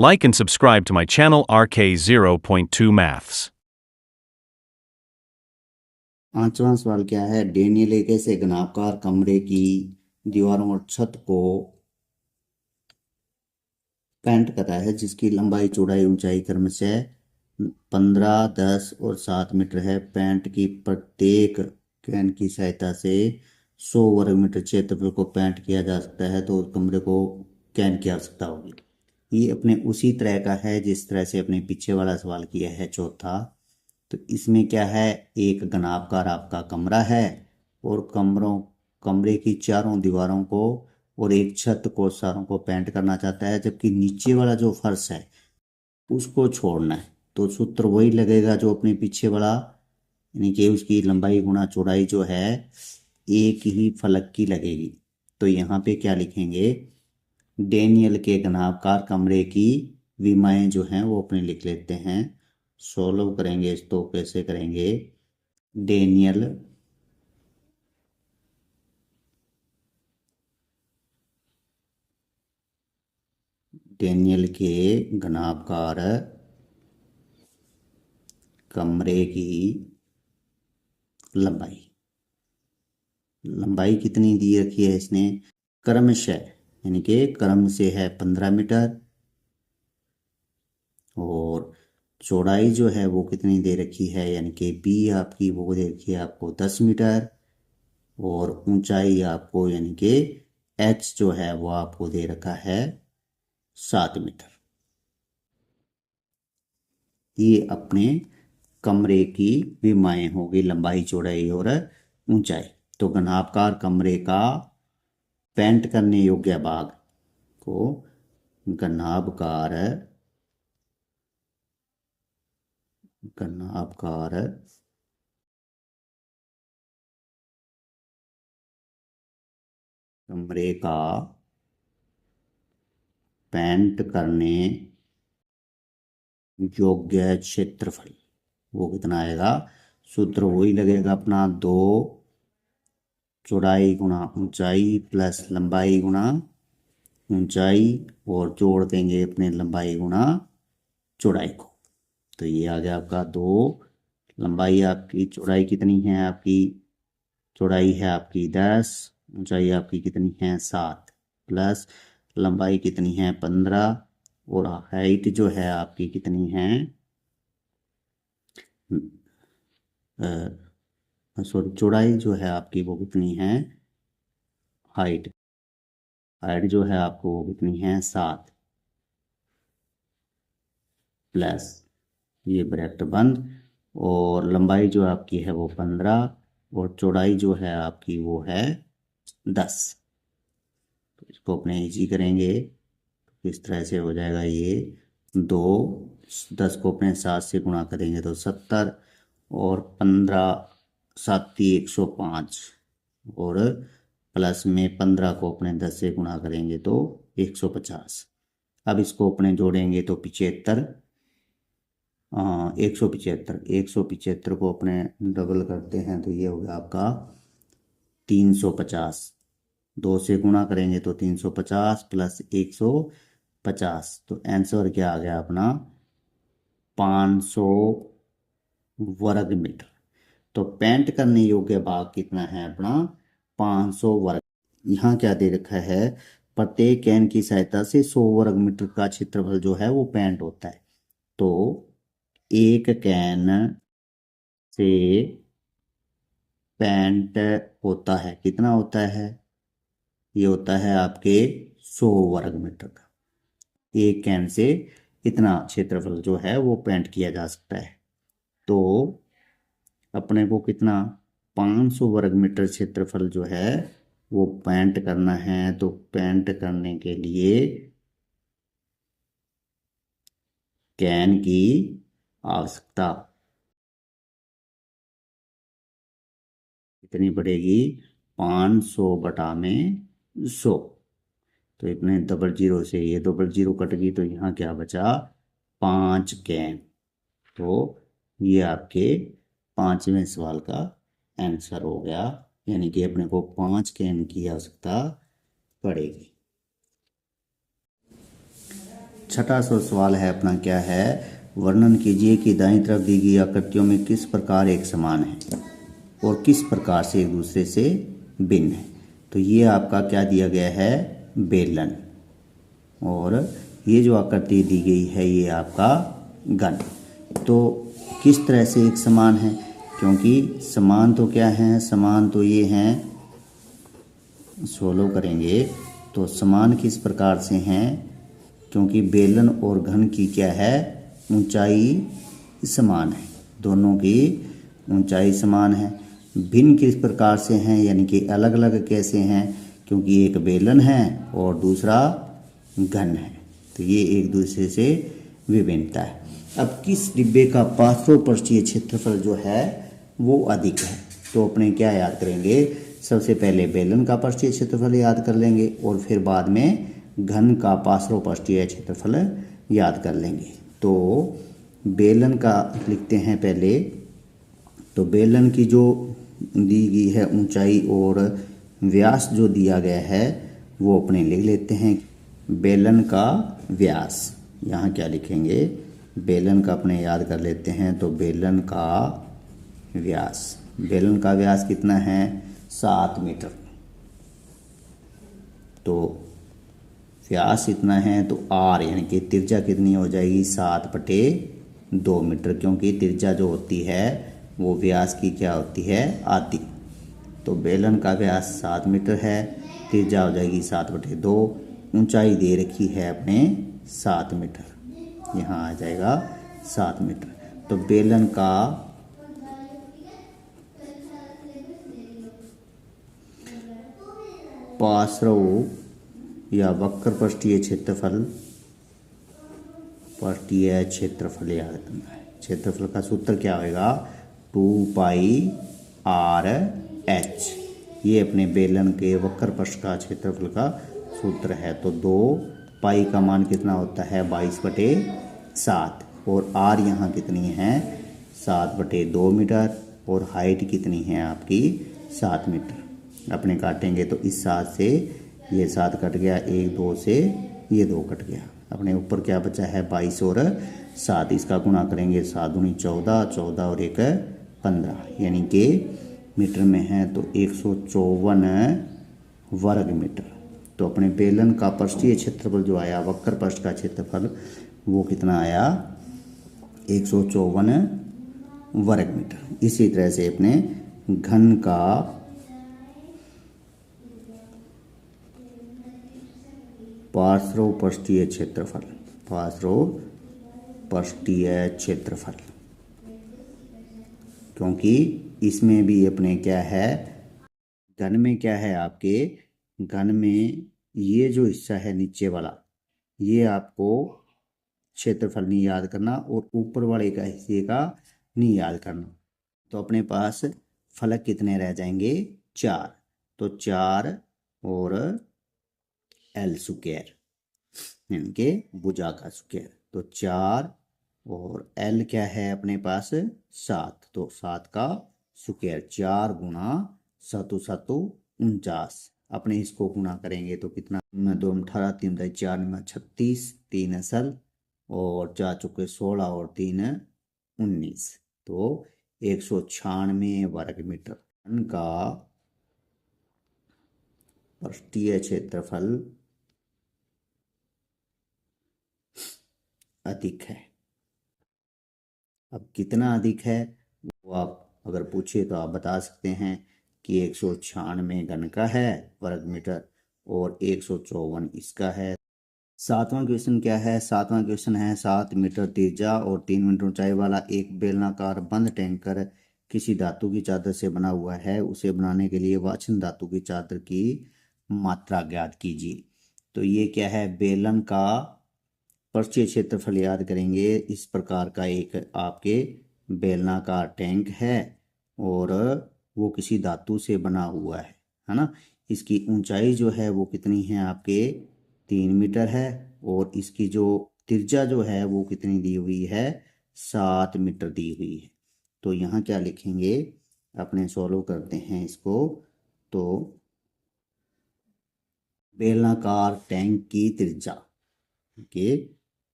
Like and subscribe to my channel RK0.2 Maths. 5वां सवाल क्या है? डेनियल एक ऐसे घनाकार कमरे की दीवारों और छत को पेंट कर रहा है जिसकी लंबाई चौड़ाई ऊंचाई क्रमशः 15, 10 और 7 मीटर है। पेंट की प्रत्येक कैन की सहायता से 100 वर्ग मीटर क्षेत्रफल को पेंट किया जा सकता है, तो उस कमरे को कैन की आवश्यकता होगी। ये अपने उसी तरह का है जिस तरह से अपने पीछे वाला सवाल किया है चौथा। तो इसमें क्या है, एक घनाकार आपका कमरा है और कमरे की चारों दीवारों को और एक छत को सारों को पेंट करना चाहता है, जबकि नीचे वाला जो फर्श है उसको छोड़ना है। तो सूत्र वही लगेगा जो अपने पीछे वाला, यानी कि उसकी लंबाई गुणा चौड़ाई जो है एक ही फलक की लगेगी। तो यहाँ पे क्या लिखेंगे, डेनियल के घनाकार कमरे की विमाएं जो हैं वो अपने लिख लेते हैं। सोल्व करेंगे इस तो कैसे करेंगे, डेनियल के घनाकार कमरे की लंबाई कितनी दी रखी है इसने, क्रमशः, यानी कि क्रम से है 15 मीटर, और चौड़ाई जो है वो कितनी दे रखी है, यानी कि बी आपकी वो दे रखी है आपको 10 मीटर, और ऊंचाई आपको यानी कि एच जो है वो आपको दे रखा है 7 मीटर। ये अपने कमरे की विमाएं होगी, लंबाई चौड़ाई और ऊंचाई। तो घनाकार कमरे का पेंट करने योग्य भाग को घनाकार कमरे का पेंट करने योग्य क्षेत्रफल वो कितना आएगा, सूत्र वही लगेगा अपना 2 चौड़ाई गुणा ऊंचाई प्लस लंबाई गुणा ऊंचाई, और जोड़ देंगे अपने लंबाई गुणा चौड़ाई को। तो ये आ गया आपका 2, लंबाई आपकी, चौड़ाई कितनी है आपकी, चौड़ाई है आपकी 10, ऊंचाई आपकी कितनी है 7, प्लस लंबाई कितनी है 15, और हाइट जो है आपकी कितनी है, सॉरी चौड़ाई जो है आपकी वो कितनी है, हाइट जो है आपको वो कितनी है 7, प्लस ये ब्रैकेट बंद, और लंबाई जो आपकी है वो 15, और चौड़ाई जो है आपकी वो है 10। तो इसको अपने इजी करेंगे तो इस तरह से हो जाएगा, ये 2, 10 को अपने 7 से गुणा करेंगे तो 70, और 15 7 105, और प्लस में 15 को अपने 10 से गुणा करेंगे तो 150। अब इसको अपने जोड़ेंगे तो 75, 175 को अपने डबल करते हैं तो ये होगा आपका 350, 2 से गुणा करेंगे तो 350 प्लस 150, तो आंसर क्या आ गया अपना 500 वर्ग मीटर। तो पेंट करने योग्य भाग कितना है अपना 500 वर्ग। यहाँ क्या दे रखा है, प्रत्येक कैन की सहायता से 100 वर्ग मीटर का क्षेत्रफल जो है वो पेंट होता है। तो एक कैन से पेंट होता है, कितना होता है, ये होता है आपके 100 वर्ग मीटर का। एक कैन से इतना क्षेत्रफल जो है वो पेंट किया जा सकता है। तो अपने को कितना 500 वर्ग मीटर क्षेत्रफल जो है वो पेंट करना है। तो पेंट करने के लिए कैन की आवश्यकता कितनी पड़ेगी, 500 बटा में 100। तो इतने डबल जीरो से ये डबल जीरो कट गई तो यहाँ क्या बचा 5 कैन। तो ये आपके 5वें सवाल का आंसर हो गया, यानी कि अपने को 5 कैन की आवश्यकता पड़ेगी। छठा सवाल है अपना, क्या है, वर्णन कीजिए कि दाईं तरफ दी गई आकृतियों में किस प्रकार एक समान है और किस प्रकार से एक दूसरे से भिन्न है। तो ये आपका क्या दिया गया है, बेलन, और ये जो आकृति दी गई है ये आपका घन। तो किस तरह से एक समान है, क्योंकि समान तो क्या है, समान तो ये हैं, सोलो करेंगे तो समान किस प्रकार से हैं, क्योंकि बेलन और घन की क्या है, ऊंचाई समान है, दोनों की ऊंचाई समान है। भिन्न किस प्रकार से हैं, यानी कि अलग अलग कैसे हैं, क्योंकि एक बेलन है और दूसरा घन है, तो ये एक दूसरे से विभिन्नता है। अब किस डिब्बे का पार्श्वपृष्ठीय क्षेत्रफल जो है वो अधिक है, तो अपने क्या याद करेंगे, सबसे पहले बेलन का पृष्ठीय क्षेत्रफल याद कर लेंगे और फिर बाद में घन का पार्श्वपृष्ठीय क्षेत्रफल याद कर लेंगे। तो बेलन का लिखते हैं पहले, तो बेलन की जो दी गई है ऊंचाई और व्यास जो दिया गया है वो अपने लिख लेते हैं। बेलन का व्यास, यहाँ क्या लिखेंगे, बेलन का अपने याद कर लेते हैं, तो बेलन का व्यास, बेलन का व्यास कितना है, 7 मीटर। तो व्यास इतना है तो आर यानी कि त्रिज्या कितनी हो जाएगी, 7/2 मीटर, क्योंकि त्रिज्या जो होती है वो व्यास की क्या होती है, आधी। तो बेलन का व्यास 7 मीटर है, त्रिज्या हो जाएगी 7/2, ऊंचाई दे रखी है अपने 7 मीटर, यहाँ आ जाएगा 7 मीटर। तो बेलन का पार्श्व या वक्र पृष्ठीय क्षेत्रफल, पृष्ठीय क्षेत्रफल याद करना है। क्षेत्रफल का सूत्र क्या होगा, 2πr/h, ये अपने बेलन के वक्र पृष्ठ का क्षेत्रफल का सूत्र है। तो 2 पाई का मान कितना होता है, 22/7, और आर यहाँ कितनी है, 7/2 मीटर, और हाइट कितनी है आपकी, 7 मीटर। अपने काटेंगे तो इस 7 से ये 7 कट गया, 1 2 से ये 2 कट गया, अपने ऊपर क्या बचा है, 22 और 7, इसका गुणा करेंगे, 7 दूनी 14, 14 और 1 15, यानी कि मीटर में है तो 154 वर्ग मीटर। तो अपने बेलन का पृष्ठीय क्षेत्रफल जो आया, वक्र पृष्ठ का क्षेत्रफल, वो कितना आया, 154 वर्ग मीटर। इसी तरह से अपने घन का पार्श्वपृष्ठीय क्षेत्रफल, पार्श्वपृष्ठीय क्षेत्रफल, क्योंकि इसमें भी अपने क्या है, घन में क्या है आपके, घन में ये जो हिस्सा है नीचे वाला, ये आपको क्षेत्रफल नहीं याद करना और ऊपर वाले का हिस्से का नहीं याद करना। तो अपने पास फलक कितने रह जाएंगे, 4, तो 4 और एल स्क्वायर, यानी कि भुजा का स्क्वायर, तो 4 और एल क्या है अपने पास, 7, तो 7 का स्क्वायर, 4 गुणा 7 7 49, अपने इसको गुणा करेंगे तो कितना, 2 18, 3 4 36, 3 असल, और 4 चौके 16 और 3 19, तो 196 वर्ग मीटर का पृष्ठीय क्षेत्रफल अधिक है। अब कितना अधिक है वो आप अगर पूछे तो आप बता सकते हैं कि 196 घन का है वर्ग मीटर और 154 इसका है। सातवां क्वेश्चन क्या है, सातवां क्वेश्चन है, 7 मीटर त्रिज्या और 3 मीटर ऊंचाई वाला एक बेलनाकार बंद टैंकर किसी धातु की चादर से बना हुआ है, उसे बनाने के लिए वांछनीय धातु की चादर की मात्रा ज्ञात कीजिए। तो ये क्या है, बेलन का पृष्ठीय क्षेत्रफल याद करेंगे। इस प्रकार का एक आपके बेलनाकार टैंक है और वो किसी धातु से बना हुआ है ना। इसकी ऊंचाई जो है वो कितनी है आपके 3 मीटर है और इसकी जो त्रिज्या जो है वो कितनी दी हुई है 7 मीटर दी हुई है। तो यहाँ क्या लिखेंगे, अपने सॉल्व करते हैं इसको। तो बेलनाकार टैंक की त्रिज्या के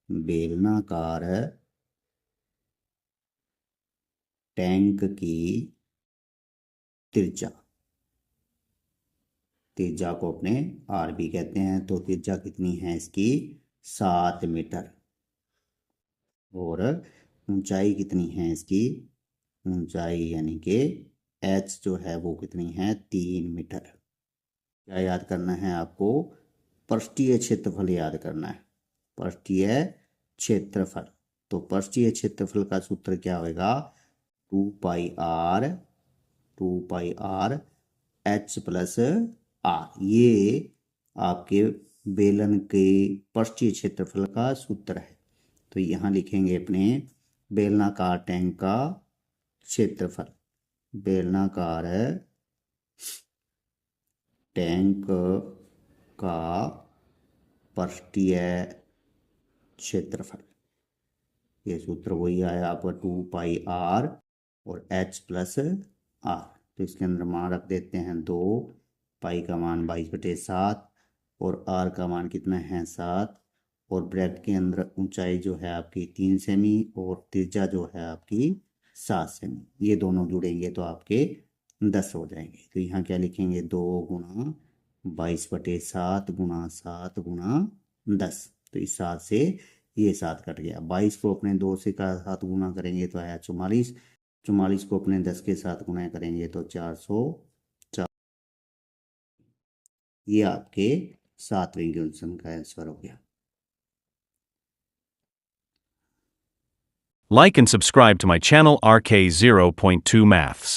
बेलनाकार टैंक की त्रिज्या, त्रिज्या को अपने आर भी कहते हैं, तो त्रिज्या कितनी है इसकी 7 मीटर। और ऊंचाई कितनी है इसकी, ऊंचाई यानी कि एच जो है वो कितनी है 3 मीटर। क्या याद करना है आपको, पृष्ठीय क्षेत्रफल याद करना है, पृष्ठीय क्षेत्रफल। तो पृष्ठीय क्षेत्रफल का सूत्र क्या होगा, 2 पाई आर एच प्लस आर। ये आपके बेलन के पृष्ठीय क्षेत्रफल का सूत्र है। तो यहाँ लिखेंगे अपने बेलनाकार टैंक का क्षेत्रफल, बेलनाकार टैंक का पृष्ठीय क्षेत्रफल। ये सूत्र वही आया आपका 2 पाई आर और एच प्लस आर। तो इसके अंदर मान रख देते हैं 2, पाई का मान 22/7 और आर का मान कितना है 7, और ब्रैकेट के अंदर ऊंचाई जो है आपकी 3 सेमी और त्रिज्या जो है आपकी 7 सेमी। ये दोनों जुड़ेंगे तो आपके 10 हो जाएंगे। तो यहाँ क्या लिखेंगे, 2 गुणा 22/7 गुणा 7 गुणा 10। तो इस 7 से ये 7 कट गया। 22 को अपने 2 से का 7 गुना करेंगे तो आया 44। 44 को अपने 10 के साथ गुना करेंगे तो 404। ये आपके 7वें क्वेश्चन का आंसर हो गया। Like and subscribe to my channel RK0.2 Maths.